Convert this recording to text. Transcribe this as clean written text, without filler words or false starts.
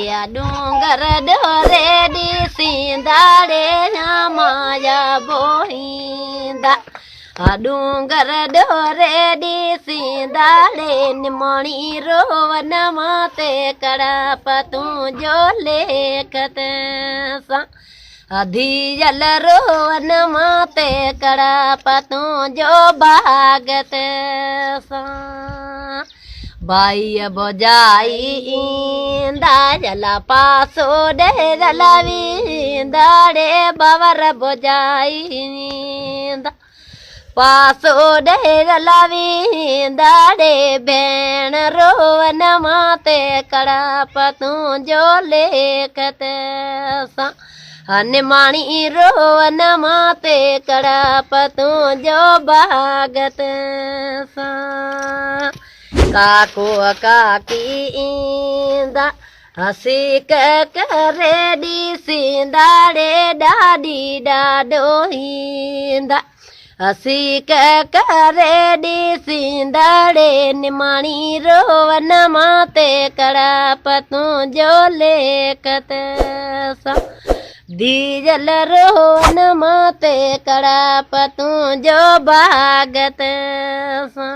या डूंगर डोरे सींदाड़े माया बोहींदा डूंगर डोरे सींदाड़े निमणी रोवन माते कड़ा पतूं जो लेखत सा धीजल रोवन माते कड़ा पतूं जो भागत सा बाई बोजाई इंदा जला पासो डेरला वींदाड़े बवर बोजाई इंदा पासो डेरला वींदाड़े भेण रोवन माते कड़ा पतूं जो लेखत सा निमाणी रोवन माते कड़ा पतूं जो भागत सा काको काकी इंदा हसी करे सींदाड़े डाडी डाडो इंदा हसी करे सींदाड़े निमाणी रोवन माते कड़ा पतूं जो लेखत सा धीजल रोवन माते कड़ा पतूं जो भागत सा।